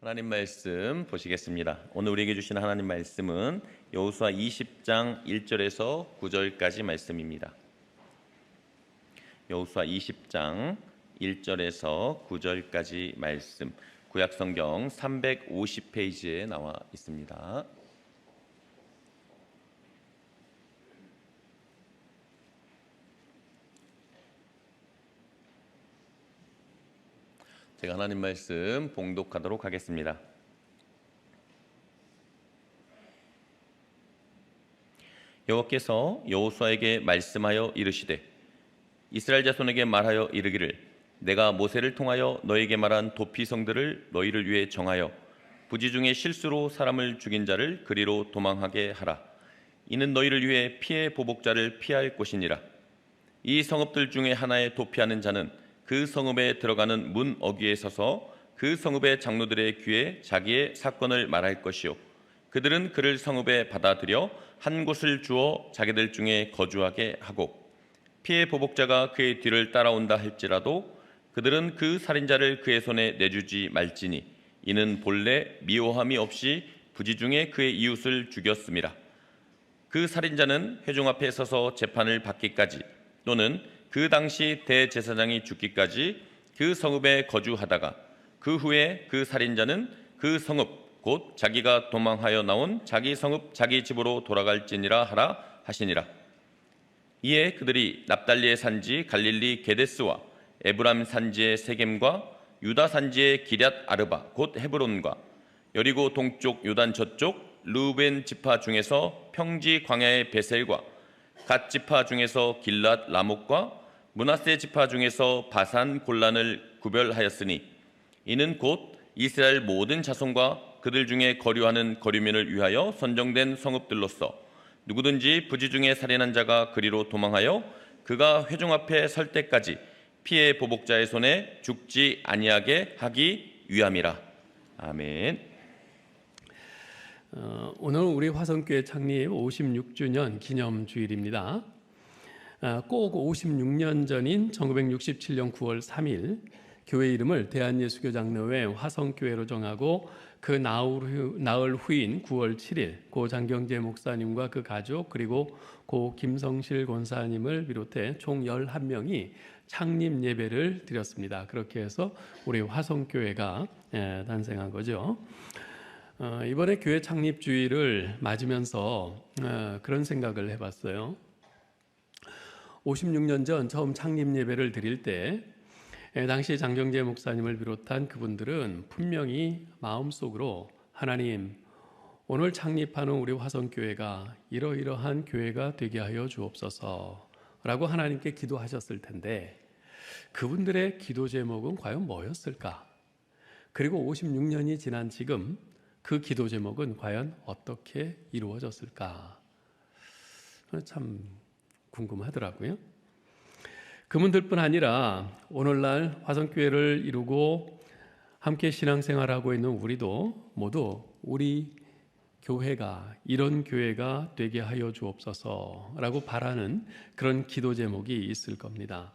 하나님 말씀 보시겠습니다. 오늘 우리에게 주신 하나님 말씀은 여호수아 20장 1절에서 9절까지 말씀입니다. 여호수아 20장 1절에서 9절까지 말씀, 구약성경 350페이지에 나와 있습니다. 제가 하나님 말씀 봉독하도록 하겠습니다. 여호와께서 여호수아에게 말씀하여 이르시되 이스라엘 자손에게 말하여 이르기를 내가 모세를 통하여 너에게 말한 도피성들을 너희를 위해 정하여 부지 중에 실수로 사람을 죽인 자를 그리로 도망하게 하라. 이는 너희를 위해 피해 보복자를 피할 곳이니라. 이 성읍들 중에 하나에 도피하는 자는 그 성읍에 들어가는 문 어귀에 서서 그 성읍의 장로들의 귀에 자기의 사건을 말할 것이요 그들은 그를 성읍에 받아들여 한 곳을 주어 자기들 중에 거주하게 하고 피해 보복자가 그의 뒤를 따라온다 할지라도 그들은 그 살인자를 그의 손에 내주지 말지니 이는 본래 미워함이 없이 부지 중에 그의 이웃을 죽였음이라. 그 살인자는 회중 앞에 서서 재판을 받기까지 또는 그 당시 대제사장이 죽기까지 그 성읍에 거주하다가 그 후에 그 살인자는 그 성읍 곧 자기가 도망하여 나온 자기 성읍 자기 집으로 돌아갈지니라 하라 하시니라. 이에 그들이 납달리의 산지 갈릴리 게데스와 에브람 산지의 세겜과 유다 산지의 기럇 아르바 곧 헤브론과 여리고 동쪽 요단 저쪽 르우벤 지파 중에서 평지 광야의 베셀과 갓 지파 중에서 길랏 라목과 므낫세 지파 중에서 바산 골란을 구별하였으니 이는 곧 이스라엘 모든 자손과 그들 중에 거류하는 거류민을 위하여 선정된 성읍들로서 누구든지 부지 중에 살인한 자가 그리로 도망하여 그가 회중 앞에 설 때까지 피해 보복자의 손에 죽지 아니하게 하기 위함이라. 아멘. 오늘 우리 화성교회 창립 56주년 기념주일입니다. 꼭 56년 전인 1967년 9월 3일 교회 이름을 대한예수교장로회 화성교회로 정하고 그 나흘 후인 9월 7일 고 장경재 목사님과 그 가족 그리고 고 김성실 권사님을 비롯해 총 11명이 창립 예배를 드렸습니다. 그렇게 해서 우리 화성교회가 탄생한 거죠. 이번에 교회 창립 주일을 맞으면서 그런 생각을 해봤어요. 56년 전 처음 창립 예배를 드릴 때 당시 장경재 목사님을 비롯한 그분들은 분명히 마음속으로 하나님 오늘 창립하는 우리 화성교회가 이러이러한 교회가 되게 하여 주옵소서 라고 하나님께 기도하셨을 텐데 그분들의 기도 제목은 과연 뭐였을까? 그리고 56년이 지난 지금 그 기도 제목은 과연 어떻게 이루어졌을까? 참 궁금하더라고요. 그분들뿐 아니라 오늘날 화성교회를 이루고 함께 신앙생활하고 있는 우리도 모두 우리 교회가 이런 교회가 되게 하여 주옵소서라고 바라는 그런 기도 제목이 있을 겁니다.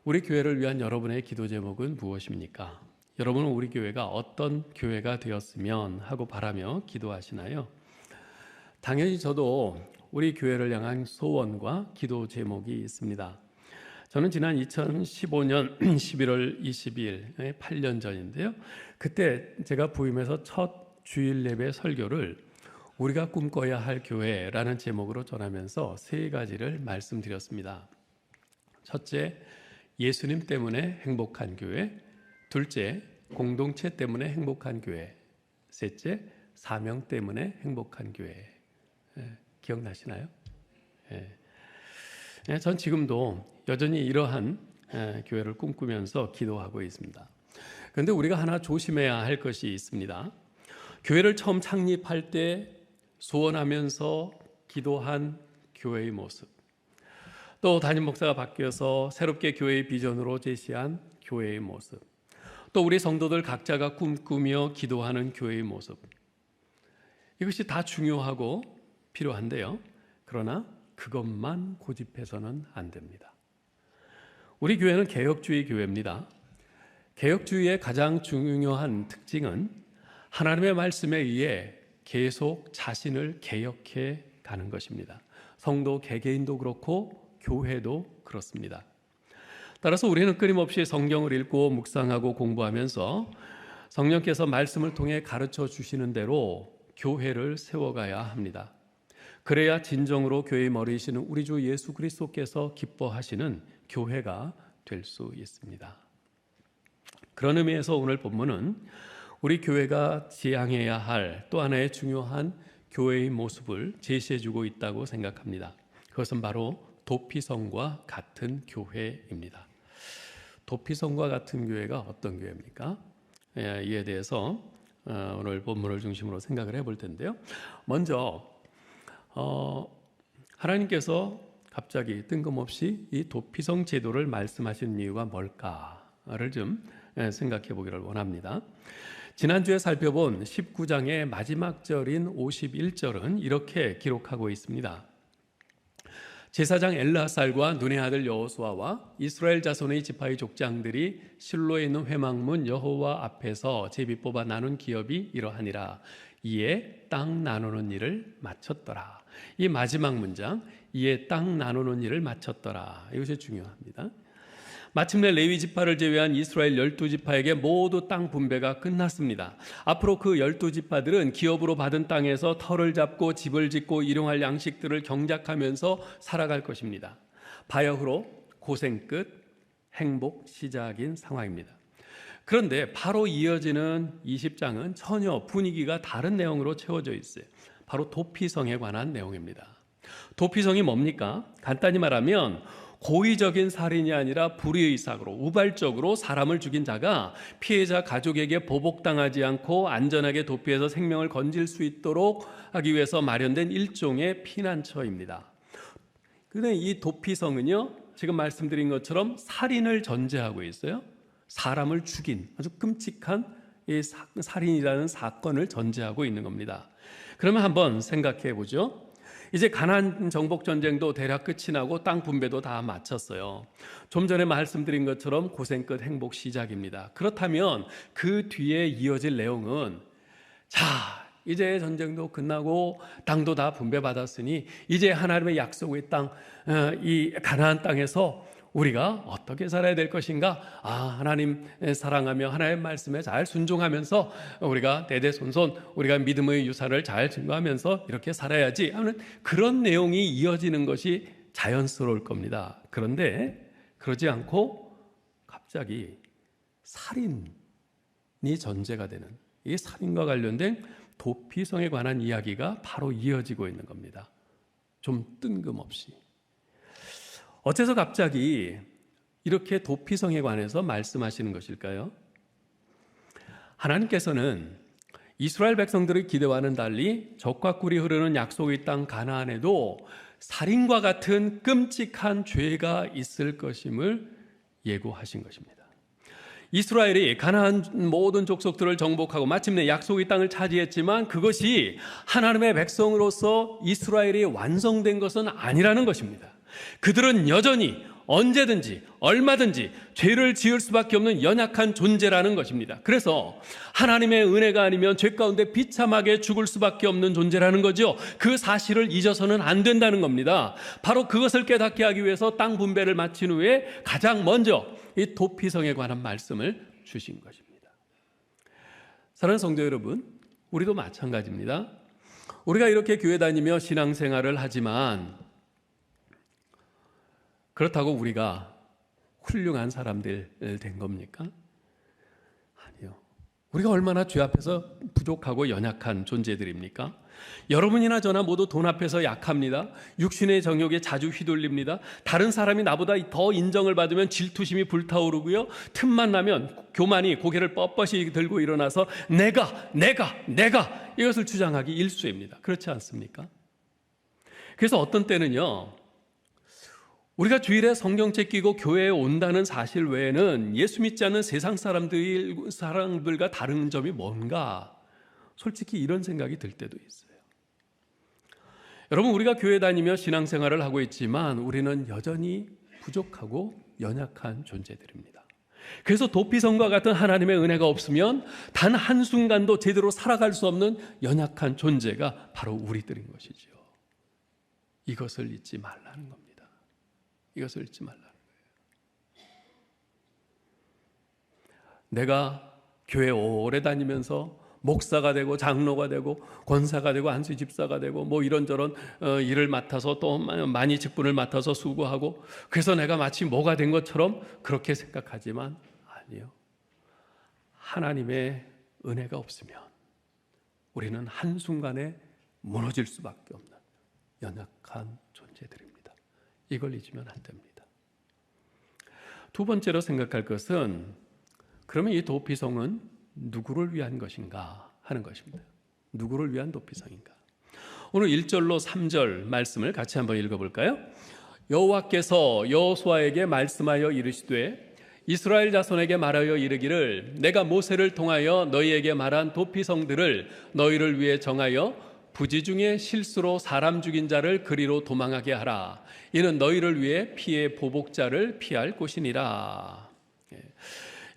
우리 교회를 위한 여러분의 기도 제목은 무엇입니까? 여러분은 우리 교회가 어떤 교회가 되었으면 하고 바라며 기도하시나요? 당연히 저도 우리 교회를 향한 소원과 기도 제목이 있습니다. 저는 지난 2015년 11월 22일, 8년 전인데요. 그때 제가 부임해서 첫 주일 예배 설교를 우리가 꿈꿔야 할 교회라는 제목으로 전하면서 세 가지를 말씀드렸습니다. 첫째, 예수님 때문에 행복한 교회. 둘째, 공동체 때문에 행복한 교회. 셋째, 사명 때문에 행복한 교회. 기억나시나요? 전 지금도 여전히 이러한 교회를 꿈꾸면서 기도하고 있습니다. 그런데 우리가 하나 조심해야 할 것이 있습니다. 교회를 처음 창립할 때 소원하면서 기도한 교회의 모습, 또 담임 목사가 바뀌어서 새롭게 교회의 비전으로 제시한 교회의 모습, 또 우리 성도들 각자가 꿈꾸며 기도하는 교회의 모습, 이것이 다 중요하고 필요한데요. 그러나 그것만 고집해서는 안 됩니다. 우리 교회는 개혁주의 교회입니다. 개혁주의의 가장 중요한 특징은 하나님의 말씀에 의해 계속 자신을 개혁해 가는 것입니다. 성도 개개인도 그렇고 교회도 그렇습니다. 따라서 우리는 끊임없이 성경을 읽고 묵상하고 공부하면서 성령께서 말씀을 통해 가르쳐 주시는 대로 교회를 세워가야 합니다. 그래야 진정으로 교회의 머리이시는 우리 주 예수 그리스도께서 기뻐하시는 교회가 될 수 있습니다. 그런 의미에서 오늘 본문은 우리 교회가 지향해야 할 또 하나의 중요한 교회의 모습을 제시해주고 있다고 생각합니다. 그것은 바로 도피성과 같은 교회입니다. 도피성과 같은 교회가 어떤 교회입니까? 이에 대해서 오늘 본문을 중심으로 생각을 해볼 텐데요. 먼저 하나님께서 갑자기 뜬금없이 이 도피성 제도를 말씀하신 이유가 뭘까를 좀 생각해 보기를 원합니다. 지난주에 살펴본 19장의 마지막 절인 51절은 이렇게 기록하고 있습니다. 제사장 엘르하살과 눈의 아들 여호수아와 이스라엘 자손의 지파의 족장들이 실로에 있는 회막문 여호와 앞에서 제비 뽑아 나눈 기업이 이러하니라. 이에 땅 나누는 일을 마쳤더라. 이 마지막 문장, 이에 땅 나누는 일을 마쳤더라. 이것이 중요합니다. 마침내 레위 지파를 제외한 이스라엘 12지파에게 모두 땅 분배가 끝났습니다. 앞으로 그 12지파들은 기업으로 받은 땅에서 터를 잡고 집을 짓고 일용할 양식들을 경작하면서 살아갈 것입니다. 바야흐로 고생 끝, 행복 시작인 상황입니다. 그런데 바로 이어지는 20장은 전혀 분위기가 다른 내용으로 채워져 있어요. 바로 도피성에 관한 내용입니다. 도피성이 뭡니까? 간단히 말하면 고의적인 살인이 아니라 불의의사로 우발적으로 사람을 죽인 자가 피해자 가족에게 보복당하지 않고 안전하게 도피해서 생명을 건질 수 있도록 하기 위해서 마련된 일종의 피난처입니다. 그런데 이 도피성은요, 지금 말씀드린 것처럼 살인을 전제하고 있어요. 사람을 죽인 아주 끔찍한 이 살인이라는 사건을 전제하고 있는 겁니다. 그러면 한번 생각해 보죠. 이제 가나안 정복 전쟁도 대략 끝이 나고 땅 분배도 다 마쳤어요. 좀 전에 말씀드린 것처럼 고생 끝 행복 시작입니다. 그렇다면 그 뒤에 이어질 내용은 이제 전쟁도 끝나고 땅도 다 분배받았으니 이제 하나님의 약속의 땅, 이 가나안 땅에서 우리가 어떻게 살아야 될 것인가? 하나님 사랑하며 하나님의 말씀에 잘 순종하면서 우리가 대대손손 우리가 믿음의 유산을 잘 증거하면서 이렇게 살아야지 하는 그런 내용이 이어지는 것이 자연스러울 겁니다. 그런데 그러지 않고 갑자기 살인이 전제가 되는 이 살인과 관련된 도피성에 관한 이야기가 바로 이어지고 있는 겁니다. 좀 뜬금없이. 어째서 갑자기 이렇게 도피성에 관해서 말씀하시는 것일까요? 하나님께서는 이스라엘 백성들의 기대와는 달리 적과 꿀이 흐르는 약속의 땅 가나안에도 살인과 같은 끔찍한 죄가 있을 것임을 예고하신 것입니다. 이스라엘이 가나안 모든 족속들을 정복하고 마침내 약속의 땅을 차지했지만 그것이 하나님의 백성으로서 이스라엘이 완성된 것은 아니라는 것입니다. 그들은 여전히 언제든지 얼마든지 죄를 지을 수밖에 없는 연약한 존재라는 것입니다. 그래서 하나님의 은혜가 아니면 죄 가운데 비참하게 죽을 수밖에 없는 존재라는 거죠. 그 사실을 잊어서는 안 된다는 겁니다. 바로 그것을 깨닫게 하기 위해서 땅 분배를 마친 후에 가장 먼저 이 도피성에 관한 말씀을 주신 것입니다. 사랑하는 성도 여러분, 우리도 마찬가지입니다. 우리가 이렇게 교회 다니며 신앙생활을 하지만 그렇다고 우리가 훌륭한 사람들 된 겁니까? 아니요. 우리가 얼마나 죄 앞에서 부족하고 연약한 존재들입니까? 여러분이나 저나 모두 돈 앞에서 약합니다. 육신의 정욕에 자주 휘둘립니다. 다른 사람이 나보다 더 인정을 받으면 질투심이 불타오르고요. 틈만 나면 교만이 고개를 뻣뻣이 들고 일어나서 내가 이것을 주장하기 일쑤입니다. 그렇지 않습니까? 그래서 어떤 때는요, 우리가 주일에 성경책 끼고 교회에 온다는 사실 외에는 예수 믿지 않는 세상 사람들과 다른 점이 뭔가 솔직히 이런 생각이 들 때도 있어요. 여러분, 우리가 교회 다니며 신앙생활을 하고 있지만 우리는 여전히 부족하고 연약한 존재들입니다. 그래서 도피성과 같은 하나님의 은혜가 없으면 단 한순간도 제대로 살아갈 수 없는 연약한 존재가 바로 우리들인 것이죠. 이것을 잊지 말라는 겁니다. 이것을 잊지 말라는 거예요. 내가 교회 오래 다니면서 목사가 되고 장로가 되고 권사가 되고 안수 집사가 되고 뭐 이런저런 일을 맡아서 또 많이 직분을 맡아서 수고하고 그래서 내가 마치 뭐가 된 것처럼 그렇게 생각하지만 아니요. 하나님의 은혜가 없으면 우리는 한순간에 무너질 수밖에 없는 연약한 존재들입니다. 이걸 잊으면 안 됩니다. 두 번째로 생각할 것은 그러면 이 도피성은 누구를 위한 것인가 하는 것입니다. 누구를 위한 도피성인가? 오늘 1절로 3절 말씀을 같이 한번 읽어볼까요? 여호와께서 여호수아에게 말씀하여 이르시되 이스라엘 자손에게 말하여 이르기를 내가 모세를 통하여 너희에게 말한 도피성들을 너희를 위해 정하여 부지 중에 실수로 사람 죽인 자를 그리로 도망하게 하라. 이는 너희를 위해 피의 보복자를 피할 곳이니라.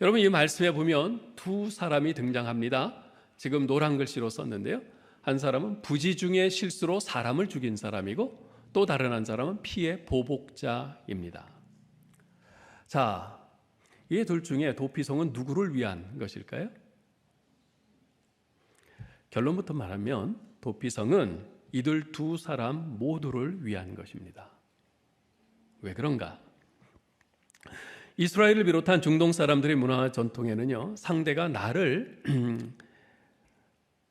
여러분 이 말씀에 보면 두 사람이 등장합니다. 지금 노란 글씨로 썼는데요. 한 사람은 부지 중에 실수로 사람을 죽인 사람이고 또 다른 한 사람은 피의 보복자입니다. 자, 이 둘 중에 도피성은 누구를 위한 것일까요? 결론부터 말하면 도피성은 이들 두 사람 모두를 위한 것입니다. 왜 그런가? 이스라엘을 비롯한 중동 사람들의 문화 전통에는요, 상대가 나를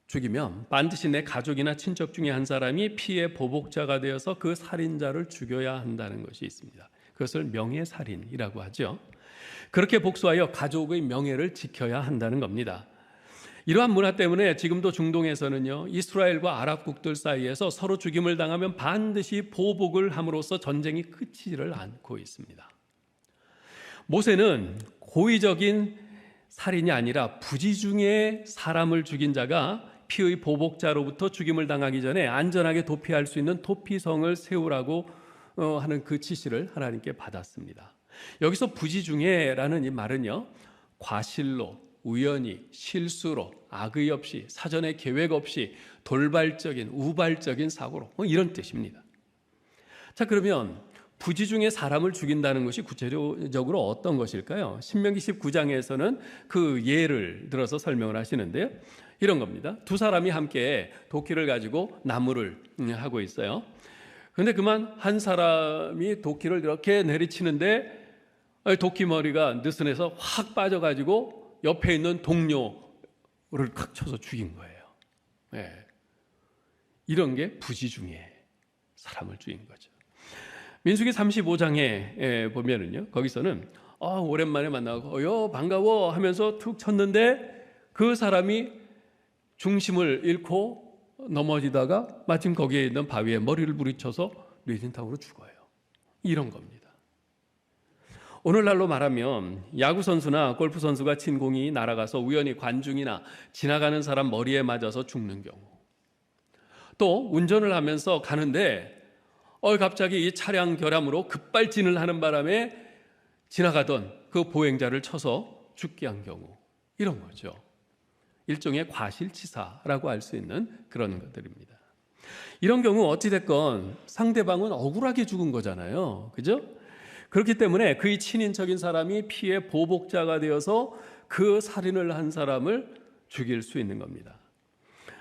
죽이면 반드시 내 가족이나 친척 중에 한 사람이 피의 보복자가 되어서 그 살인자를 죽여야 한다는 것이 있습니다. 그것을 명예살인이라고 하죠. 그렇게 복수하여 가족의 명예를 지켜야 한다는 겁니다. 이러한 문화 때문에 지금도 중동에서는요, 이스라엘과 아랍국들 사이에서 서로 죽임을 당하면 반드시 보복을 함으로써 전쟁이 끝이지를 않고 있습니다. 모세는 고의적인 살인이 아니라 부지 중에 사람을 죽인 자가 피의 보복자로부터 죽임을 당하기 전에 안전하게 도피할 수 있는 도피성을 세우라고 하는 그 지시를 하나님께 받았습니다. 여기서 부지 중에라는 이 말은요, 과실로, 우연히, 실수로, 악의 없이, 사전에 계획 없이 돌발적인, 우발적인 사고로 이런 뜻입니다. 자, 그러면 부지 중에 사람을 죽인다는 것이 구체적으로 어떤 것일까요? 신명기 19장에서는 그 예를 들어서 설명을 하시는데요. 이런 겁니다. 두 사람이 함께 도끼를 가지고 나무를 하고 있어요. 그런데 그만 한 사람이 도끼를 이렇게 내리치는데 도끼 머리가 느슨해서 확 빠져가지고 옆에 있는 동료를 칵 쳐서 죽인 거예요. 네. 이런 게 부지 중에 사람을 죽인 거죠. 민수기 35장에 보면은요, 거기서는 오랜만에 만나고 반가워 하면서 툭 쳤는데 그 사람이 중심을 잃고 넘어지다가 마침 거기에 있는 바위에 머리를 부딪혀서 뇌진탕으로 죽어요. 이런 겁니다. 오늘날로 말하면 야구 선수나 골프 선수가 친 공이 날아가서 우연히 관중이나 지나가는 사람 머리에 맞아서 죽는 경우, 또 운전을 하면서 가는데 갑자기 이 차량 결함으로 급발진을 하는 바람에 지나가던 그 보행자를 쳐서 죽게 한 경우, 이런 거죠. 일종의 과실치사라고 할 수 있는 그런 것들입니다. 이런 경우 어찌됐건 상대방은 억울하게 죽은 거잖아요. 그죠? 그렇기 때문에 그의 친인척인 사람이 피의 보복자가 되어서 그 살인을 한 사람을 죽일 수 있는 겁니다.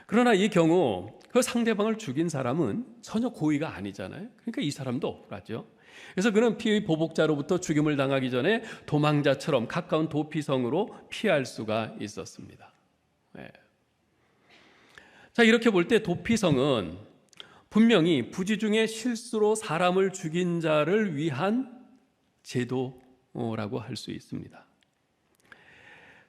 그러나 이 경우 그 상대방을 죽인 사람은 전혀 고의가 아니잖아요. 그러니까 이 사람도 억울하죠. 그래서 그는 피의 보복자로부터 죽임을 당하기 전에 도망자처럼 가까운 도피성으로 피할 수가 있었습니다. 네. 자, 이렇게 볼 때 도피성은 분명히 부지 중에 실수로 사람을 죽인 자를 위한 제도라고 할 수 있습니다.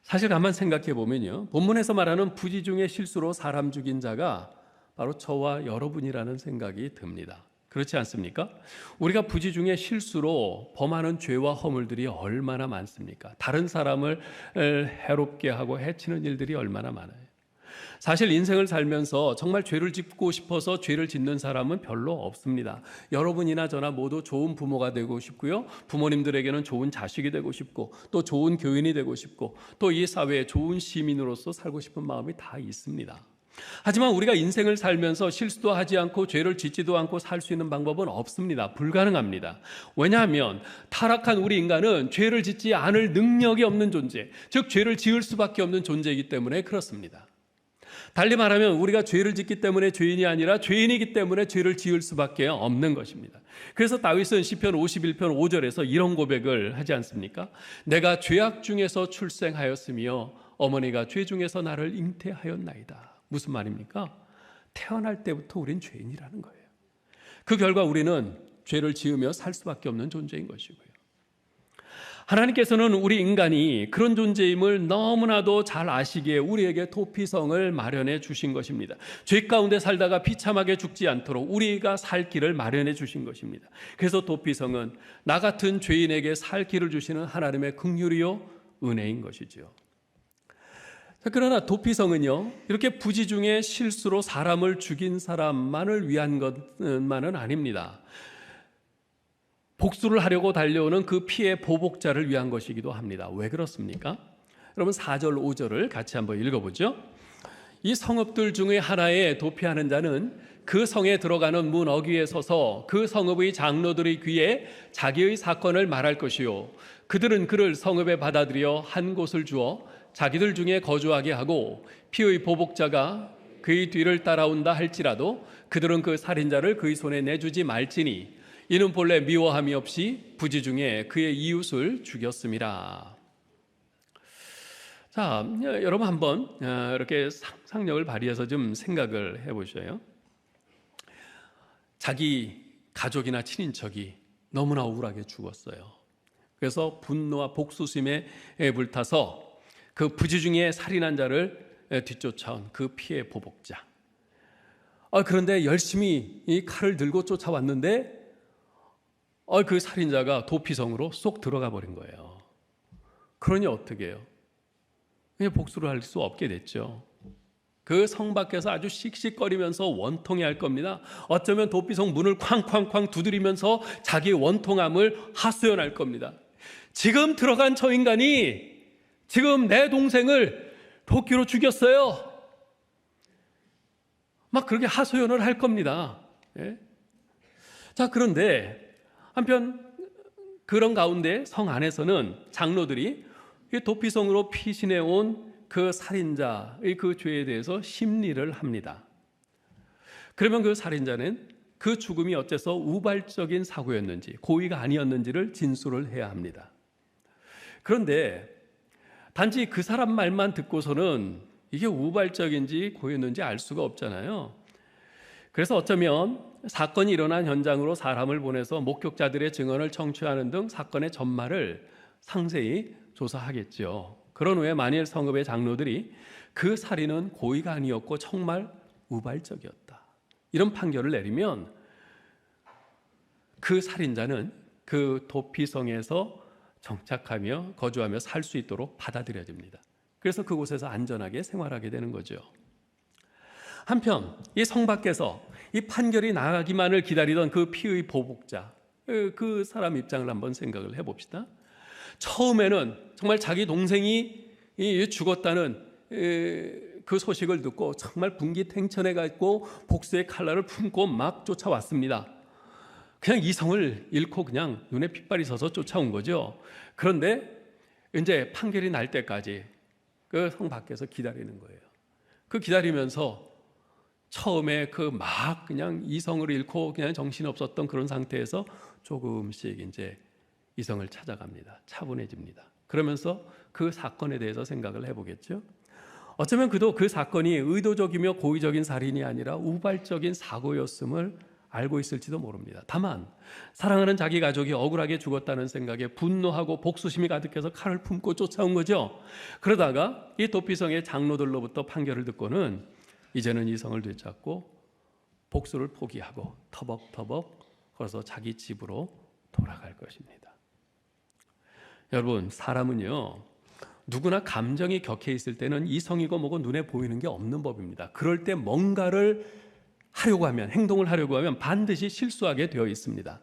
사실 가만 생각해 보면요, 본문에서 말하는 부지 중에 실수로 사람 죽인 자가 바로 저와 여러분이라는 생각이 듭니다. 그렇지 않습니까? 우리가 부지 중에 실수로 범하는 죄와 허물들이 얼마나 많습니까? 다른 사람을 해롭게 하고 해치는 일들이 얼마나 많아요. 사실 인생을 살면서 정말 죄를 짓고 싶어서 죄를 짓는 사람은 별로 없습니다. 여러분이나 저나 모두 좋은 부모가 되고 싶고요. 부모님들에게는 좋은 자식이 되고 싶고 또 좋은 교인이 되고 싶고 또 이 사회에 좋은 시민으로서 살고 싶은 마음이 다 있습니다. 하지만 우리가 인생을 살면서 실수도 하지 않고 죄를 짓지도 않고 살 수 있는 방법은 없습니다. 불가능합니다. 왜냐하면 타락한 우리 인간은 죄를 짓지 않을 능력이 없는 존재, 즉 죄를 지을 수밖에 없는 존재이기 때문에 그렇습니다. 달리 말하면 우리가 죄를 짓기 때문에 죄인이 아니라 죄인이기 때문에 죄를 지을 수밖에 없는 것입니다. 그래서 다윗은 시편 51편 5절에서 이런 고백을 하지 않습니까? 내가 죄악 중에서 출생하였으며 어머니가 죄 중에서 나를 잉태하였나이다. 무슨 말입니까? 태어날 때부터 우린 죄인이라는 거예요. 그 결과 우리는 죄를 지으며 살 수밖에 없는 존재인 것이고요. 하나님께서는 우리 인간이 그런 존재임을 너무나도 잘 아시기에 우리에게 도피성을 마련해 주신 것입니다. 죄 가운데 살다가 비참하게 죽지 않도록 우리가 살 길을 마련해 주신 것입니다. 그래서 도피성은 나 같은 죄인에게 살 길을 주시는 하나님의 긍휼이요 은혜인 것이죠. 그러나 도피성은요, 이렇게 부지중에 실수로 사람을 죽인 사람만을 위한 것만은 아닙니다. 복수를 하려고 달려오는 그 피해 보복자를 위한 것이기도 합니다. 왜 그렇습니까? 여러분 4절 5절을 같이 한번 읽어보죠. 이 성읍들 중에 하나에 도피하는 자는 그 성에 들어가는 문 어귀에 서서 그 성읍의 장로들의 귀에 자기의 사건을 말할 것이요, 그들은 그를 성읍에 받아들여 한 곳을 주어 자기들 중에 거주하게 하고 피의 보복자가 그의 뒤를 따라온다 할지라도 그들은 그 살인자를 그의 손에 내주지 말지니 이는 본래 미워함이 없이 부지중에 그의 이웃을 죽였음이라. 자, 여러분 한번 이렇게 상상력을 발휘해서 좀 생각을 해보셔요. 자기 가족이나 친인척이 너무나 억울하게 죽었어요. 그래서 분노와 복수심에 불타서 그 부지중에 살인한 자를 뒤쫓아온 그 피해 보복자. 그런데 열심히 이 칼을 들고 쫓아왔는데 그 살인자가 도피성으로 쏙 들어가 버린 거예요. 그러니 어떻게 해요? 그냥 복수를 할 수 없게 됐죠. 그 성 밖에서 아주 씩씩거리면서 원통해할 겁니다. 어쩌면 도피성 문을 쾅쾅쾅 두드리면서 자기의 원통함을 하소연할 겁니다. 지금 들어간 저 인간이 지금 내 동생을 도끼로 죽였어요. 막 그렇게 하소연을 할 겁니다. 예? 자, 그런데 한편 그런 가운데 성 안에서는 장로들이 도피성으로 피신해 온 그 살인자의 그 죄에 대해서 심리를 합니다. 그러면 그 살인자는 그 죽음이 어째서 우발적인 사고였는지 고의가 아니었는지를 진술을 해야 합니다. 그런데 단지 그 사람 말만 듣고서는 이게 우발적인지 고의였는지 알 수가 없잖아요. 그래서 어쩌면 사건이 일어난 현장으로 사람을 보내서 목격자들의 증언을 청취하는 등 사건의 전말을 상세히 조사하겠죠. 그런 후에 만일 성읍의 장로들이 그 살인은 고의가 아니었고 정말 우발적이었다, 이런 판결을 내리면 그 살인자는 그 도피성에서 정착하며 거주하며 살 수 있도록 받아들여집니다. 그래서 그곳에서 안전하게 생활하게 되는 거죠. 한편 이 성 밖에서 이 판결이 나가기만을 기다리던 그 피의 보복자, 그 사람 입장을 한번 생각을 해봅시다. 처음에는 정말 자기 동생이 죽었다는 그 소식을 듣고 정말 분기탱천해가지고 복수의 칼날을 품고 막 쫓아왔습니다. 그냥 이 성을 잃고 그냥 눈에 핏발이 서서 쫓아온 거죠. 그런데 이제 판결이 날 때까지 그 성 밖에서 기다리는 거예요. 그 기다리면서 처음에 그 막 그냥 이 성을 잃고 그냥 정신없었던 그런 상태에서 조금씩 이제 이 성을 찾아갑니다. 차분해집니다. 그러면서 그 사건에 대해서 생각을 해보겠죠. 어쩌면 그도 그 사건이 의도적이며 고의적인 살인이 아니라 우발적인 사고였음을 알고 있을지도 모릅니다. 다만 사랑하는 자기 가족이 억울하게 죽었다는 생각에 분노하고 복수심이 가득해서 칼을 품고 쫓아온 거죠. 그러다가 이 도피성의 장로들로부터 판결을 듣고는 이제는 이 성을 되찾고 복수를 포기하고 터벅터벅 걸어서 자기 집으로 돌아갈 것입니다. 여러분, 사람은요 누구나 감정이 격해 있을 때는 이성이고 뭐고 눈에 보이는 게 없는 법입니다. 그럴 때 뭔가를 하려고 하면, 행동을 하려고 하면 반드시 실수하게 되어 있습니다.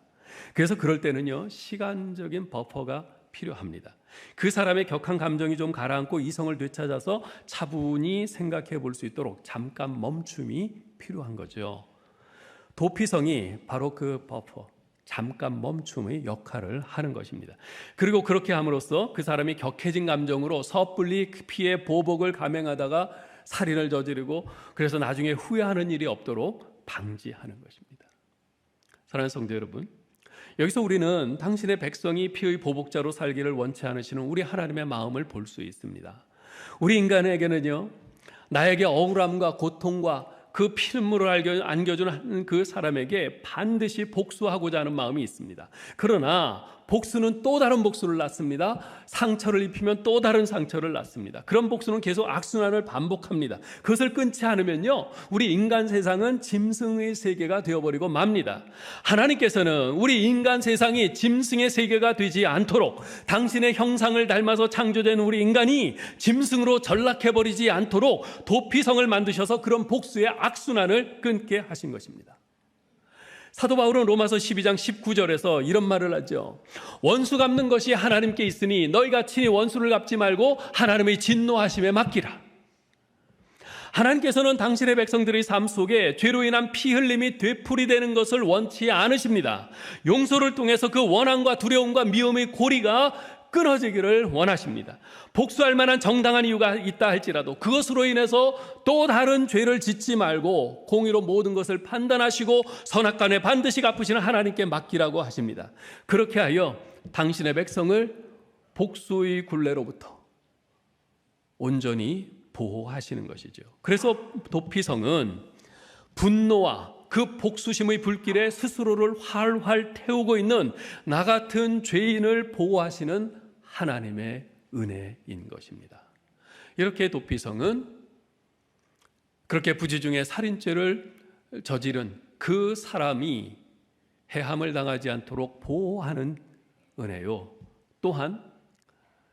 그래서 그럴 때는요, 시간적인 버퍼가 필요합니다. 그 사람의 격한 감정이 좀 가라앉고 이성을 되찾아서 차분히 생각해 볼 수 있도록 잠깐 멈춤이 필요한 거죠. 도피성이 바로 그 버퍼, 잠깐 멈춤의 역할을 하는 것입니다. 그리고 그렇게 함으로써 그 사람이 격해진 감정으로 섣불리 피해 보복을 감행하다가 살인을 저지르고 그래서 나중에 후회하는 일이 없도록 방지하는 것입니다. 사랑하는 성도 여러분, 여기서 우리는 당신의 백성이 피의 보복자로 살기를 원치 않으시는 우리 하나님의 마음을 볼 수 있습니다. 우리 인간에게는요, 나에게 억울함과 고통과 그 피눈물을 안겨주는 그 사람에게 반드시 복수하고자 하는 마음이 있습니다. 그러나 복수는 또 다른 복수를 낳습니다. 상처를 입히면 또 다른 상처를 낳습니다. 그런 복수는 계속 악순환을 반복합니다. 그것을 끊지 않으면요, 우리 인간 세상은 짐승의 세계가 되어버리고 맙니다. 하나님께서는 우리 인간 세상이 짐승의 세계가 되지 않도록, 당신의 형상을 닮아서 창조된 우리 인간이 짐승으로 전락해버리지 않도록 도피성을 만드셔서 그런 복수의 악순환을 끊게 하신 것입니다. 사도 바울은 로마서 12장 19절에서 이런 말을 하죠. 원수 갚는 것이 하나님께 있으니 너희가 친히 원수를 갚지 말고 하나님의 진노하심에 맡기라. 하나님께서는 당신의 백성들의 삶 속에 죄로 인한 피 흘림이 되풀이되는 것을 원치 않으십니다. 용서를 통해서 그 원한과 두려움과 미움의 고리가 끊어지기를 원하십니다. 복수할 만한 정당한 이유가 있다 할지라도 그것으로 인해서 또 다른 죄를 짓지 말고 공의로 모든 것을 판단하시고 선악간에 반드시 갚으시는 하나님께 맡기라고 하십니다. 그렇게 하여 당신의 백성을 복수의 굴레로부터 온전히 보호하시는 것이죠. 그래서 도피성은 분노와 그 복수심의 불길에 스스로를 활활 태우고 있는 나 같은 죄인을 보호하시는 하나님의 은혜인 것입니다. 이렇게 도피성은 그렇게 부지 중에 살인죄를 저지른 그 사람이 해함을 당하지 않도록 보호하는 은혜요, 또한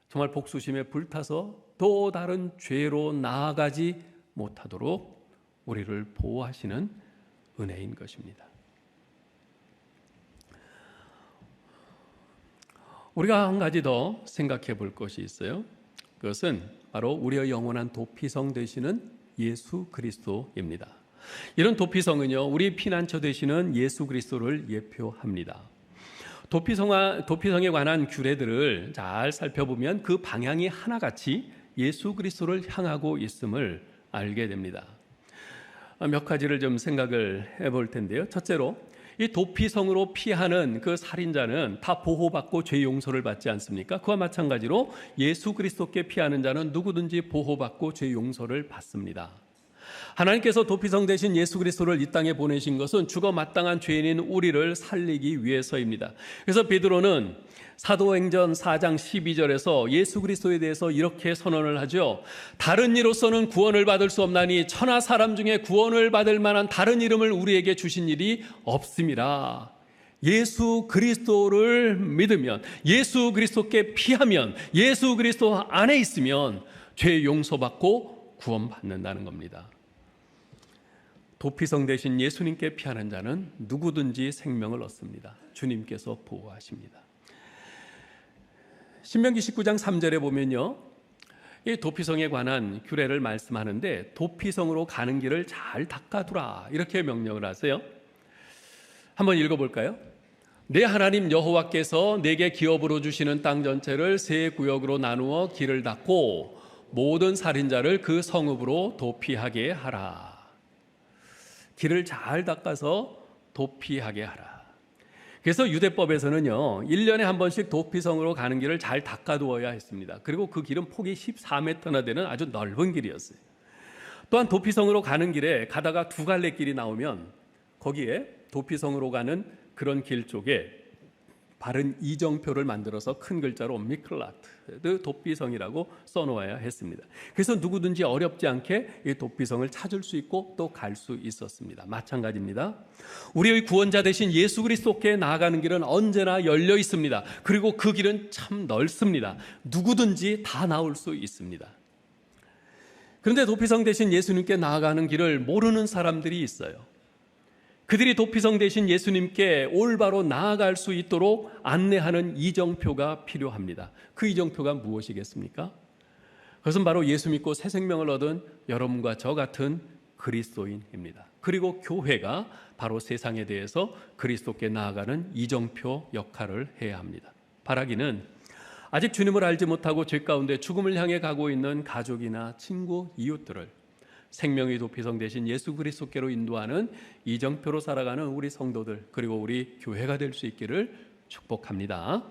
정말 복수심에 불타서 또 다른 죄로 나아가지 못하도록 우리를 보호하시는 은혜인 것입니다. 우리가 한 가지 더 생각해 볼 것이 있어요. 그것은 바로 우리의 영원한 도피성 되시는 예수 그리스도입니다. 이런 도피성은요, 우리 피난처 되시는 예수 그리스도를 예표합니다. 도피성에 관한 규례들을 잘 살펴보면 그 방향이 하나같이 예수 그리스도를 향하고 있음을 알게 됩니다. 몇 가지를 좀 생각을 해볼 텐데요. 첫째로, 이 도피성으로 피하는 그 살인자는 다 보호받고 죄 용서를 받지 않습니까? 그와 마찬가지로 예수 그리스도께 피하는 자는 누구든지 보호받고 죄 용서를 받습니다. 하나님께서 도피성 대신 예수 그리스도를 이 땅에 보내신 것은 죽어 마땅한 죄인인 우리를 살리기 위해서입니다. 그래서 베드로는 사도행전 4장 12절에서 예수 그리스도에 대해서 이렇게 선언을 하죠. 다른 이로서는 구원을 받을 수 없나니 천하 사람 중에 구원을 받을 만한 다른 이름을 우리에게 주신 일이 없음이라. 예수 그리스도를 믿으면, 예수 그리스도께 피하면, 예수 그리스도 안에 있으면 죄 용서받고 구원받는다는 겁니다. 도피성 대신 예수님께 피하는 자는 누구든지 생명을 얻습니다. 주님께서 보호하십니다. 신명기 19장 3절에 보면요, 이 도피성에 관한 규례를 말씀하는데 도피성으로 가는 길을 잘 닦아두라 이렇게 명령을 하세요. 한번 읽어볼까요? 내 하나님 여호와께서 내게 기업으로 주시는 땅 전체를 세 구역으로 나누어 길을 닦고 모든 살인자를 그 성읍으로 도피하게 하라. 길을 잘 닦아서 도피하게 하라. 그래서 유대법에서는요, 1년에 한 번씩 도피성으로 가는 길을 잘 닦아두어야 했습니다. 그리고 그 길은 폭이 14m나 되는 아주 넓은 길이었어요. 또한 도피성으로 가는 길에 가다가 두 갈래 길이 나오면 거기에 도피성으로 가는 그런 길 쪽에 바른 이정표를 만들어서 큰 글자로 미클라트, 도피성이라고 써놓아야 했습니다. 그래서 누구든지 어렵지 않게 이 도피성을 찾을 수 있고 또 갈 수 있었습니다. 마찬가지입니다. 우리의 구원자 되신 예수 그리스도께 나아가는 길은 언제나 열려 있습니다. 그리고 그 길은 참 넓습니다. 누구든지 다 나올 수 있습니다. 그런데 도피성 대신 예수님께 나아가는 길을 모르는 사람들이 있어요. 그들이 도피성 대신 예수님께 올바로 나아갈 수 있도록 안내하는 이정표가 필요합니다. 그 이정표가 무엇이겠습니까? 그것은 바로 예수 믿고 새 생명을 얻은 여러분과 저 같은 그리스도인입니다. 그리고 교회가 바로 세상에 대해서 그리스도께 나아가는 이정표 역할을 해야 합니다. 바라기는 아직 주님을 알지 못하고 죄 가운데 죽음을 향해 가고 있는 가족이나 친구, 이웃들을 생명의 도피성 대신 예수 그리스도께로 인도하는 이정표로 살아가는 우리 성도들, 그리고 우리 교회가 될 수 있기를 축복합니다.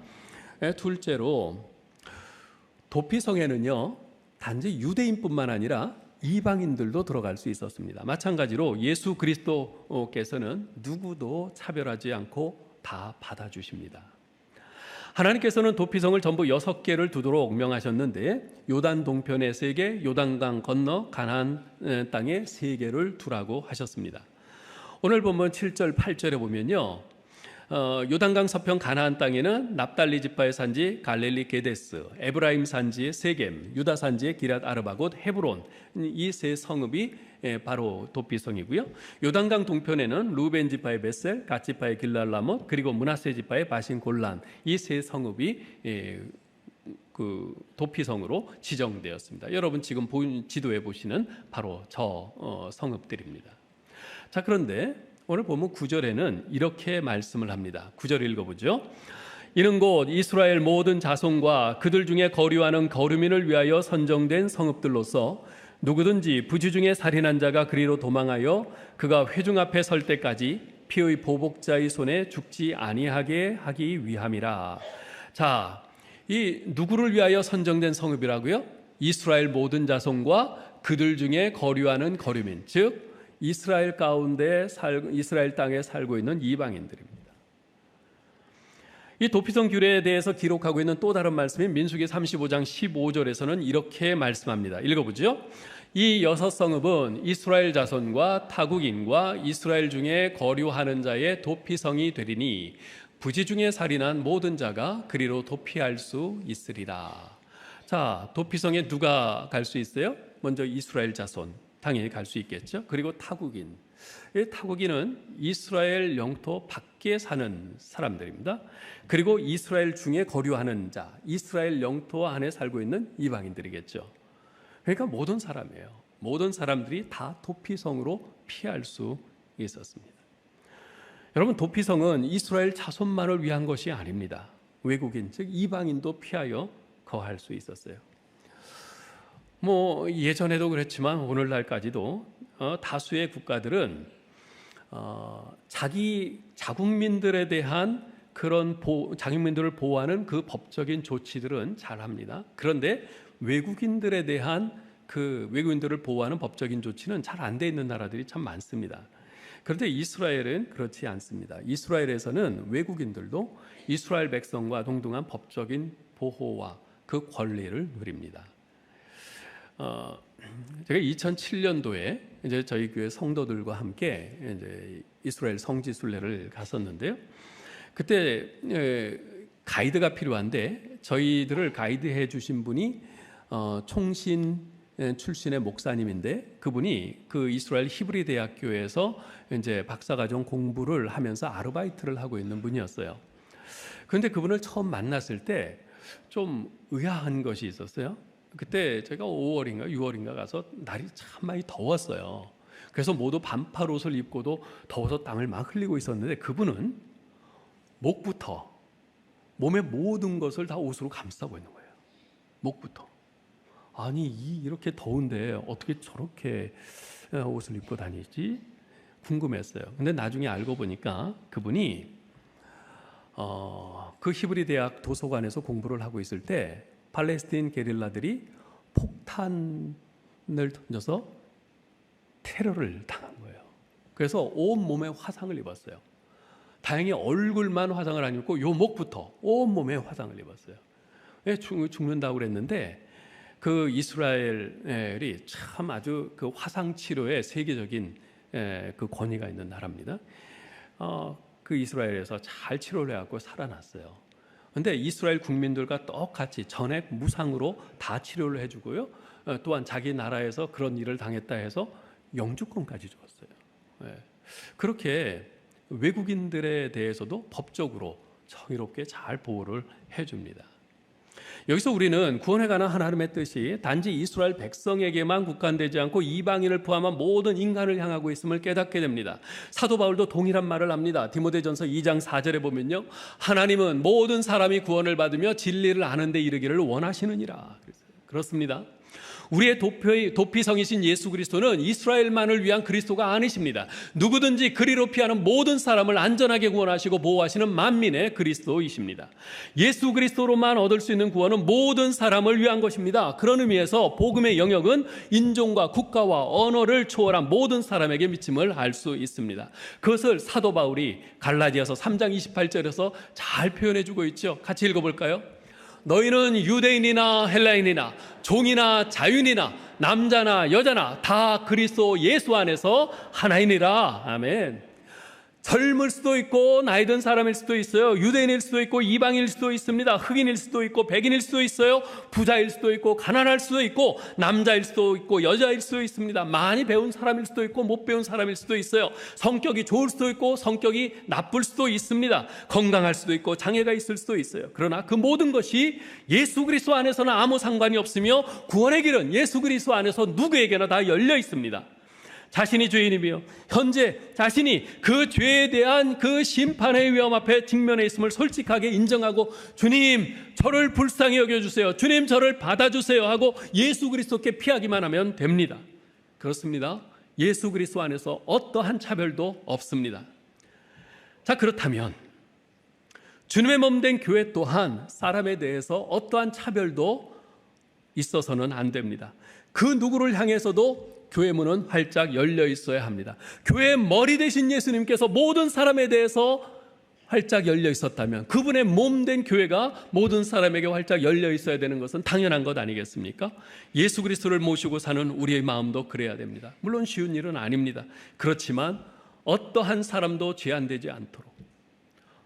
둘째로, 도피성에는요 단지 유대인뿐만 아니라 이방인들도 들어갈 수 있었습니다. 마찬가지로 예수 그리스도께서는 누구도 차별하지 않고 다 받아주십니다. 하나님께서는 도피성을 전부 6개를 두도록 명하셨는데 요단 동편에 3개, 요단강 건너 가나안 땅에 3개를 두라고 하셨습니다. 오늘 보면 7절, 8절에 보면요, 요단강 서편 가나안 땅에는 납달리 지파의 산지 갈릴리 게데스, 에브라임 산지의 세겜, 유다 산지의 기랏 아르바 곧 헤브론, 이 세 성읍이 바로 도피성이고요. 요단강 동편에는 루벤 지파의 벳셀, 갓 지파의 길랄라못, 그리고 므낫세 지파의 바신 골란, 이 세 성읍이 그 도피성으로 지정되었습니다. 여러분 지금 지도에 보시는 바로 저 성읍들입니다. 자, 그런데 오늘 보면 9절에는 이렇게 말씀을 합니다. 9절 읽어보죠. 이는 곧 이스라엘 모든 자손과 그들 중에 거류하는 거류민을 위하여 선정된 성읍들로서 누구든지 부지 중에 살인한 자가 그리로 도망하여 그가 회중 앞에 설 때까지 피의 보복자의 손에 죽지 아니하게 하기 위함이라. 자, 이 누구를 위하여 선정된 성읍이라고요? 이스라엘 모든 자손과 그들 중에 거류하는 거류민, 즉 이스라엘 가운데 이스라엘 땅에 살고 있는 이방인들입니다. 이 도피성 규례에 대해서 기록하고 있는 또 다른 말씀이 민수기 35장 15절에서는 이렇게 말씀합니다. 읽어보죠. 이 6성읍은 이스라엘 자손과 타국인과 이스라엘 중에 거류하는 자의 도피성이 되리니 부지 중에 살인한 모든 자가 그리로 도피할 수 있으리라. 자, 도피성에 누가 갈 수 있어요? 먼저 이스라엘 자손, 당연히 갈 수 있겠죠. 그리고 타국인. 이 타국인은 이스라엘 영토 밖에 사는 사람들입니다. 그리고 이스라엘 중에 거류하는 자, 이스라엘 영토 안에 살고 있는 이방인들이겠죠. 그러니까 모든 사람이에요. 모든 사람들이 다 도피성으로 피할 수 있었습니다. 여러분, 도피성은 이스라엘 자손만을 위한 것이 아닙니다. 외국인, 즉 이방인도 피하여 거할 수 있었어요. 뭐 예전에도 그랬지만 오늘날까지도 다수의 국가들은 자기 자국민들에 대한 그런 자국민들을 보호하는 그 법적인 조치들은 잘합니다. 그런데 외국인들에 대한 그 외국인들을 보호하는 법적인 조치는 잘 안 돼 있는 나라들이 참 많습니다. 그런데 이스라엘은 그렇지 않습니다. 이스라엘에서는 외국인들도 이스라엘 백성과 동등한 법적인 보호와 그 권리를 누립니다. 제가 2007년도에 이제 저희 교회 성도들과 함께 이제 이스라엘 성지 순례를 갔었는데요. 그때 가이드가 필요한데 저희들을 가이드해 주신 분이 총신 출신의 목사님인데 그분이 그 이스라엘 히브리 대학교에서 이제 박사과정 공부를 하면서 아르바이트를 하고 있는 분이었어요. 그런데 그분을 처음 만났을 때 좀 의아한 것이 있었어요. 그때 제가 5월인가 6월인가 가서 날이 참 많이 더웠어요. 그래서 모두 반팔 옷을 입고도 더워서 땀을 막 흘리고 있었는데 그분은 목부터 몸의 모든 것을 다 옷으로 감싸고 있는 거예요. 목부터. 아니 이렇게 더운데 어떻게 저렇게 옷을 입고 다니지? 궁금했어요. 근데 나중에 알고 보니까 그분이 그 히브리 대학 도서관에서 공부를 하고 있을 때 팔레스타인 게릴라들이 폭탄을 던져서 테러를 당한 거예요. 그래서 온 몸에 화상을 입었어요. 다행히 얼굴만 화상을 안 입고 요 목부터 온몸에 화상을 입었어요. 왜 죽는다고 그랬는데 그 이스라엘이 참 아주 그 화상 치료에 세계적인 그 권위가 있는 나라입니다. 그 이스라엘에서 잘 치료를 해갖고 살아났어요. 그런데 이스라엘 국민들과 똑같이 전액 무상으로 다 치료를 해주고요. 또한 자기 나라에서 그런 일을 당했다 해서 영주권까지 줬어요. 그렇게 외국인들에 대해서도 법적으로 정의롭게 잘 보호를 해줍니다. 여기서 우리는 구원에 관한 하나님의 뜻이 단지 이스라엘 백성에게만 국한되지 않고 이방인을 포함한 모든 인간을 향하고 있음을 깨닫게 됩니다. 사도 바울도 동일한 말을 합니다. 디모데전서 2장 4절에 보면요, 하나님은 모든 사람이 구원을 받으며 진리를 아는 데 이르기를 원하시느니라. 그렇습니다. 우리의 도피성이신 예수 그리스도는 이스라엘만을 위한 그리스도가 아니십니다. 누구든지 그리로 피하는 모든 사람을 안전하게 구원하시고 보호하시는 만민의 그리스도이십니다. 예수 그리스도로만 얻을 수 있는 구원은 모든 사람을 위한 것입니다. 그런 의미에서 복음의 영역은 인종과 국가와 언어를 초월한 모든 사람에게 미침을 알 수 있습니다. 그것을 사도 바울이 갈라디아서 3장 28절에서 잘 표현해 주고 있죠. 같이 읽어볼까요? 너희는 유대인이나 헬라인이나 종이나 자유인이나 남자나 여자나 다 그리스도 예수 안에서 하나이니라. 아멘. 젊을 수도 있고 나이 든 사람일 수도 있어요. 유대인일 수도 있고 이방인일 수도 있습니다. 흑인일 수도 있고 백인일 수도 있어요. 부자일 수도 있고 가난할 수도 있고 남자일 수도 있고 여자일 수도 있습니다. 많이 배운 사람일 수도 있고 못 배운 사람일 수도 있어요. 성격이 좋을 수도 있고 성격이 나쁠 수도 있습니다. 건강할 수도 있고 장애가 있을 수도 있어요. 그러나 그 모든 것이 예수 그리스도 안에서는 아무 상관이 없으며 구원의 길은 예수 그리스도 안에서 누구에게나 다 열려 있습니다. 자신이 죄인이며 현재 자신이 그 죄에 대한 그 심판의 위험 앞에 직면해 있음을 솔직하게 인정하고 주님 저를 불쌍히 여겨주세요, 주님 저를 받아주세요 하고 예수 그리스도께 피하기만 하면 됩니다. 그렇습니다. 예수 그리스도 안에서 어떠한 차별도 없습니다. 자, 그렇다면 주님의 몸된 교회 또한 사람에 대해서 어떠한 차별도 있어서는 안 됩니다. 그 누구를 향해서도 교회 문은 활짝 열려 있어야 합니다. 교회의 머리 되신 예수님께서 모든 사람에 대해서 활짝 열려 있었다면 그분의 몸된 교회가 모든 사람에게 활짝 열려 있어야 되는 것은 당연한 것 아니겠습니까? 예수 그리스도를 모시고 사는 우리의 마음도 그래야 됩니다. 물론 쉬운 일은 아닙니다. 그렇지만 어떠한 사람도 제한되지 않도록,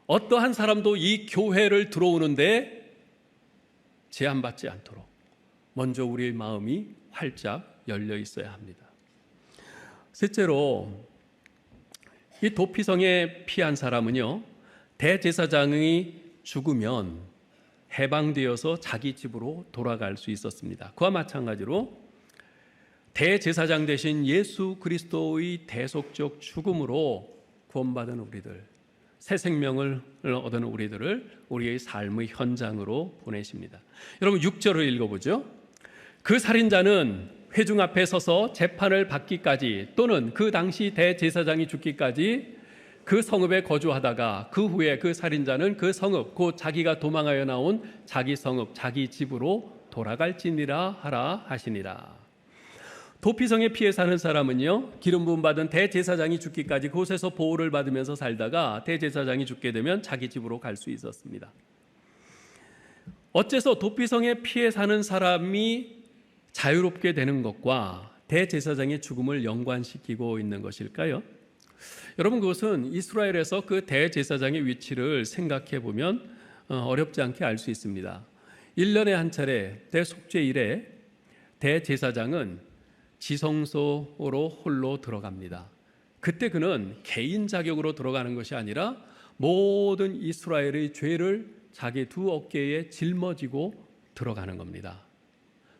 어떠한 사람도 이 교회를 들어오는데 제한받지 않도록 먼저 우리의 마음이 활짝 열려 있어야 합니다. 셋째로 이 도피성에 피한 사람은요, 대제사장이 죽으면 해방되어서 자기 집으로 돌아갈 수 있었습니다. 그와 마찬가지로 대제사장 대신 예수 그리스도의 대속적 죽음으로 구원받은 우리들, 새 생명을 얻은 우리들을 우리의 삶의 현장으로 보내십니다. 여러분 6절을 읽어보죠. 그 살인자는 회중 앞에 서서 재판을 받기까지 또는 그 당시 대제사장이 죽기까지 그 성읍에 거주하다가 그 후에 그 살인자는 그 성읍 곧 자기가 도망하여 나온 자기 성읍 자기 집으로 돌아갈지니라 하라 하시니라. 도피성에 피해 사는 사람은요, 기름 부음 받은 대제사장이 죽기까지 그곳에서 보호를 받으면서 살다가 대제사장이 죽게 되면 자기 집으로 갈 수 있었습니다. 어째서 도피성에 피해 사는 사람이 자유롭게 되는 것과 대제사장의 죽음을 연관시키고 있는 것일까요? 여러분, 그것은 이스라엘에서 그 대제사장의 위치를 생각해 보면 어렵지 않게 알 수 있습니다. 1년에 한 차례 대속죄일에 대제사장은 지성소로 홀로 들어갑니다. 그때 그는 개인 자격으로 들어가는 것이 아니라 모든 이스라엘의 죄를 자기 두 어깨에 짊어지고 들어가는 겁니다.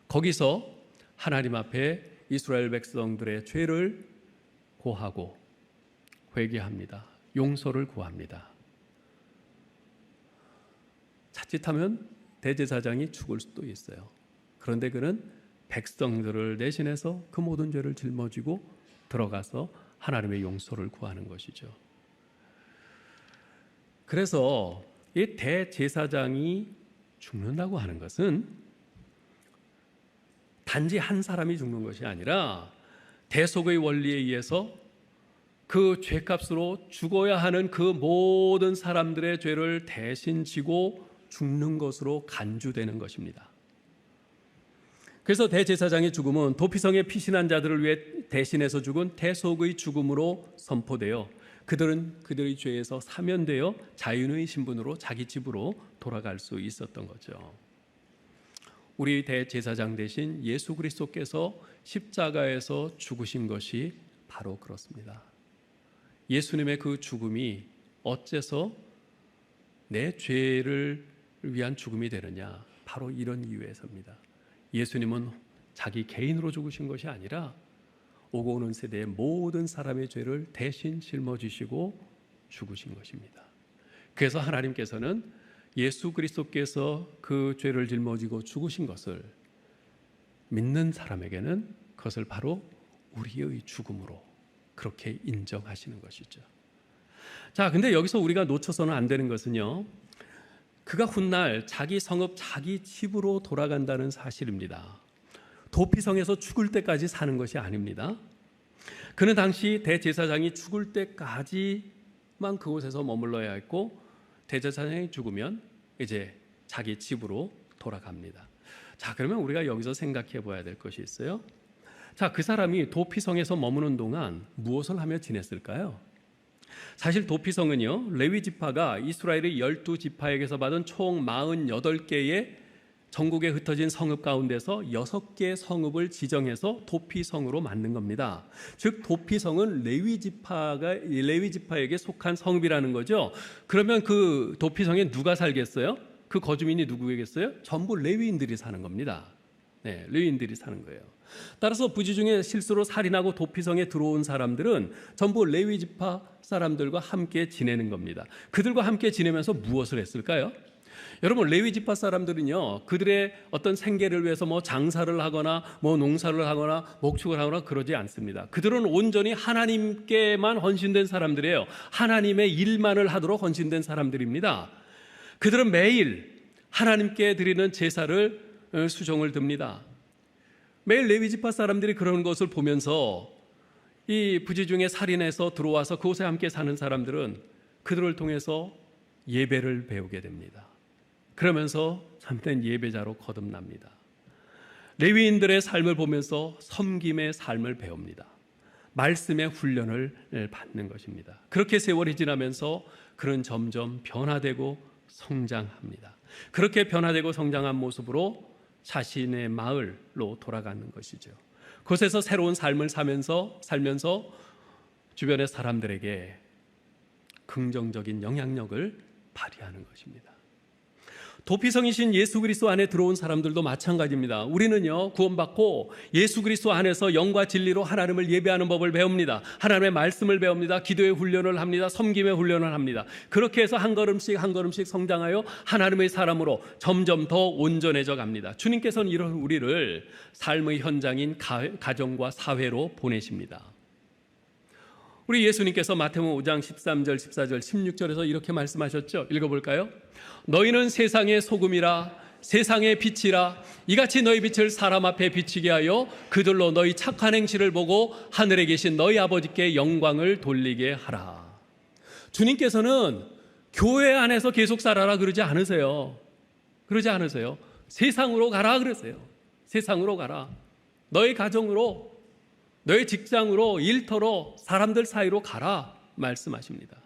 거기서 하나님 앞에 이스라엘 백성들의 죄를 고하고 회개합니다. 용서를 구합니다. 자칫하면 대제사장이 죽을 수도 있어요. 그런데 그는 백성들을 대신해서 그 모든 죄를 짊어지고 들어가서 하나님의 용서를 구하는 것이죠. 그래서 이 대제사장이 죽는다고 하는 것은 단지 한 사람이 죽는 것이 아니라 대속의 원리에 의해서 그 그 죄값으로 죽어야 하는 그 모든 사람들의 죄를 대신 지고 죽는 것으로 간주되는 것입니다. 그래서 대제사장의 죽음은 도피성에 피신한 자들을 위해 대신해서 죽은 대속의 죽음으로 선포되어 그들의 죄에서 사면되어 자유의 신분으로 자기 집으로 돌아갈 수 있었던 거죠. 우리 대제사장 대신 예수 그리스도께서 십자가에서 죽으신 것이 바로 그렇습니다. 예수님의 그 죽음이 어째서 내 죄를 위한 죽음이 되느냐? 바로 이런 이유에서입니다. 예수님은 자기 개인으로 죽으신 것이 아니라 오고 오는 세대의 모든 사람의 죄를 대신 짊어지시고 죽으신 것입니다. 그래서 하나님께서는 예수 그리스도께서 그 죄를 짊어지고 죽으신 것을 믿는 사람에게는 그것을 바로 우리의 죽음으로 그렇게 인정하시는 것이죠. 자, 근데 여기서 우리가 놓쳐서는 안 되는 것은요, 그가 훗날 자기 성읍 자기 집으로 돌아간다는 사실입니다. 도피성에서 죽을 때까지 사는 것이 아닙니다. 그는 당시 대제사장이 죽을 때까지만 그곳에서 머물러야 했고, 대제사장이 죽으면 이제 자기 집으로 돌아갑니다. 자, 그러면 우리가 여기서 생각해 봐야 될 것이 있어요. 자, 그 사람이 도피성에서 머무는 동안 무엇을 하며 지냈을까요? 사실 도피성은요, 레위 지파가 이스라엘의 12지파에게서 받은 총 48개의 전국에 흩어진 성읍 가운데서 6개의 성읍을 지정해서 도피성으로 만든 겁니다. 즉 도피성은 레위 지파에게 속한 성읍이라는 거죠. 그러면 그 도피성에 누가 살겠어요? 그 거주민이 누구겠어요? 전부 레위인들이 사는 겁니다. 네, 레위인들이 사는 거예요. 따라서 부지 중에 실수로 살인하고 도피성에 들어온 사람들은 전부 레위 지파 사람들과 함께 지내는 겁니다. 그들과 함께 지내면서 무엇을 했을까요? 여러분, 레위 지파 사람들은요, 그들의 어떤 생계를 위해서 뭐 장사를 하거나 뭐 농사를 하거나 목축을 하거나 그러지 않습니다. 그들은 온전히 하나님께만 헌신된 사람들이에요. 하나님의 일만을 하도록 헌신된 사람들입니다. 그들은 매일 하나님께 드리는 제사를 수종을 듭니다. 매일 레위 지파 사람들이 그런 것을 보면서 이 부지 중에 살인해서 들어와서 그곳에 함께 사는 사람들은 그들을 통해서 예배를 배우게 됩니다. 그러면서 참된 예배자로 거듭납니다. 레위인들의 삶을 보면서 섬김의 삶을 배웁니다. 말씀의 훈련을 받는 것입니다. 그렇게 세월이 지나면서 그는 점점 변화되고 성장합니다. 그렇게 변화되고 성장한 모습으로 자신의 마을로 돌아가는 것이죠. 그곳에서 새로운 삶을 살면서 주변의 사람들에게 긍정적인 영향력을 발휘하는 것입니다. 도피성이신 예수 그리스도 안에 들어온 사람들도 마찬가지입니다. 우리는요, 구원받고 예수 그리스도 안에서 영과 진리로 하나님을 예배하는 법을 배웁니다. 하나님의 말씀을 배웁니다. 기도의 훈련을 합니다. 섬김의 훈련을 합니다. 그렇게 해서 한 걸음씩 한 걸음씩 성장하여 하나님의 사람으로 점점 더 온전해져 갑니다. 주님께서는 이런 우리를 삶의 현장인 가정과 사회로 보내십니다. 우리 예수님께서 마태복음 5장 13절, 14절, 16절에서 이렇게 말씀하셨죠. 읽어볼까요? 너희는 세상의 소금이라 세상의 빛이라 이같이 너희 빛을 사람 앞에 비치게 하여 그들로 너희 착한 행실을 보고 하늘에 계신 너희 아버지께 영광을 돌리게 하라. 주님께서는 교회 안에서 계속 살아라 그러지 않으세요. 그러지 않으세요. 세상으로 가라 그러세요. 세상으로 가라. 너희 가정으로, 너희 직장으로, 일터로, 사람들 사이로 가라 말씀하십니다.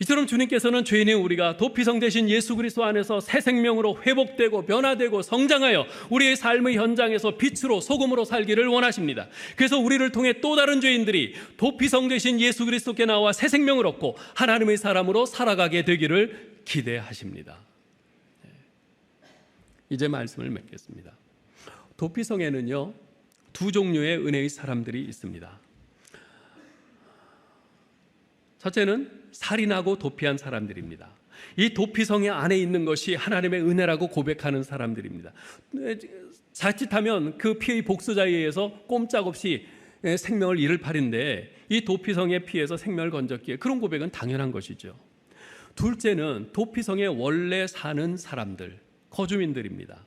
이처럼 주님께서는 죄인인 우리가 도피성 되신 예수 그리스도 안에서 새 생명으로 회복되고 변화되고 성장하여 우리의 삶의 현장에서 빛으로 소금으로 살기를 원하십니다. 그래서 우리를 통해 또 다른 죄인들이 도피성 되신 예수 그리스도께 나와 새 생명을 얻고 하나님의 사람으로 살아가게 되기를 기대하십니다. 이제 말씀을 맺겠습니다. 도피성에는요, 두 종류의 은혜의 사람들이 있습니다. 첫째는 살인하고 도피한 사람들입니다. 이 도피성의 안에 있는 것이 하나님의 은혜라고 고백하는 사람들입니다. 자칫하면 그 피의 복수자에 의해서 꼼짝없이 생명을 잃을 판인데 이 도피성의 피해서 생명을 건졌기에 그런 고백은 당연한 것이죠. 둘째는 도피성에 원래 사는 사람들, 거주민들입니다.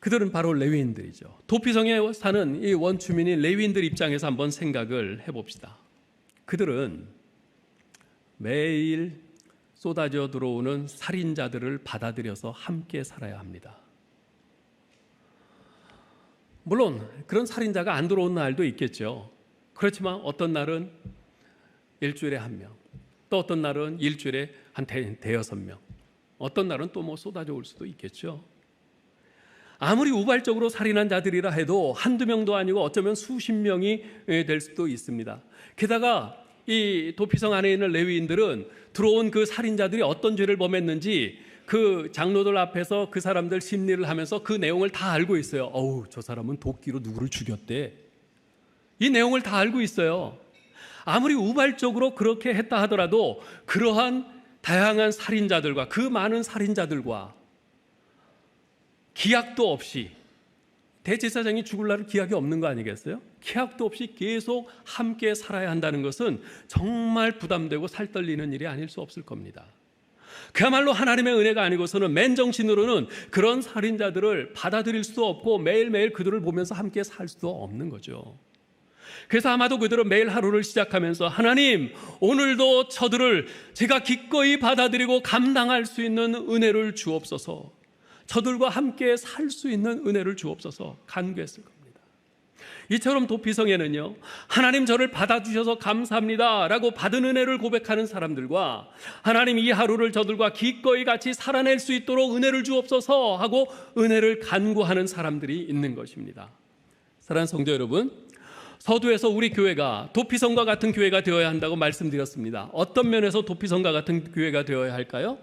그들은 바로 레위인들이죠. 도피성에 사는 이 원주민인 레위인들 입장에서 한번 생각을 해봅시다. 그들은 매일 쏟아져 들어오는 살인자들을 받아들여서 함께 살아야 합니다. 물론 그런 살인자가 안 들어온 날도 있겠죠. 그렇지만 어떤 날은 일주일에 1명, 또 어떤 날은 일주일에 한 대여섯 명, 어떤 날은 또 뭐 쏟아져 올 수도 있겠죠. 아무리 우발적으로 살인한 자들이라 해도 한두 명도 아니고 어쩌면 수십 명이 될 수도 있습니다. 게다가 이 도피성 안에 있는 레위인들은 들어온 그 살인자들이 어떤 죄를 범했는지 그 장로들 앞에서 그 사람들 심리를 하면서 그 내용을 다 알고 있어요. 어우, 저 사람은 도끼로 누구를 죽였대. 이 내용을 다 알고 있어요. 아무리 우발적으로 그렇게 했다 하더라도 그러한 다양한 살인자들과 그 많은 살인자들과 기약도 없이, 대제사장이 죽을 날은 기약이 없는 거 아니겠어요? 기약도 없이 계속 함께 살아야 한다는 것은 정말 부담되고 살떨리는 일이 아닐 수 없을 겁니다. 그야말로 하나님의 은혜가 아니고서는 맨정신으로는 그런 살인자들을 받아들일 수도 없고 매일매일 그들을 보면서 함께 살 수도 없는 거죠. 그래서 아마도 그들은 매일 하루를 시작하면서 하나님, 오늘도 저들을 제가 기꺼이 받아들이고 감당할 수 있는 은혜를 주옵소서, 저들과 함께 살 수 있는 은혜를 주옵소서 간구했을 겁니다. 이처럼 도피성에는요, 하나님 저를 받아주셔서 감사합니다 라고 받은 은혜를 고백하는 사람들과 하나님 이 하루를 저들과 기꺼이 같이 살아낼 수 있도록 은혜를 주옵소서 하고 은혜를 간구하는 사람들이 있는 것입니다. 사랑하는 성도 여러분, 서두에서 우리 교회가 도피성과 같은 교회가 되어야 한다고 말씀드렸습니다. 어떤 면에서 도피성과 같은 교회가 되어야 할까요?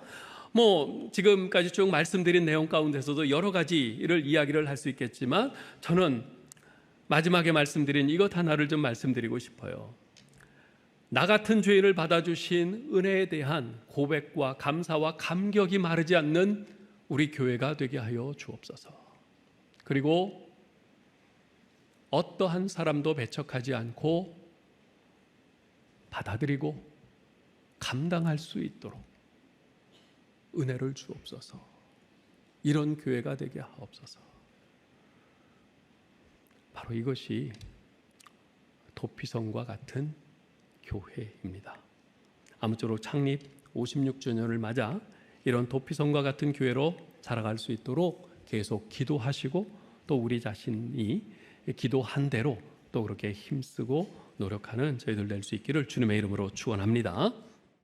지금까지 쭉 말씀드린 내용 가운데서도 여러 가지를 이야기를 할 수 있겠지만 저는 마지막에 말씀드린 이것 하나를 좀 말씀드리고 싶어요. 나 같은 죄인을 받아주신 은혜에 대한 고백과 감사와 감격이 마르지 않는 우리 교회가 되게 하여 주옵소서. 그리고 어떠한 사람도 배척하지 않고 받아들이고 감당할 수 있도록 은혜를 주옵소서. 이런 교회가 되게 하옵소서. 바로 이것이 도피성과 같은 교회입니다. 아무쪼록 창립 56주년을 맞아 이런 도피성과 같은 교회로 자라갈 수 있도록 계속 기도하시고 또 우리 자신이 기도한 대로 또 그렇게 힘쓰고 노력하는 저희들 될 수 있기를 주님의 이름으로 축원합니다.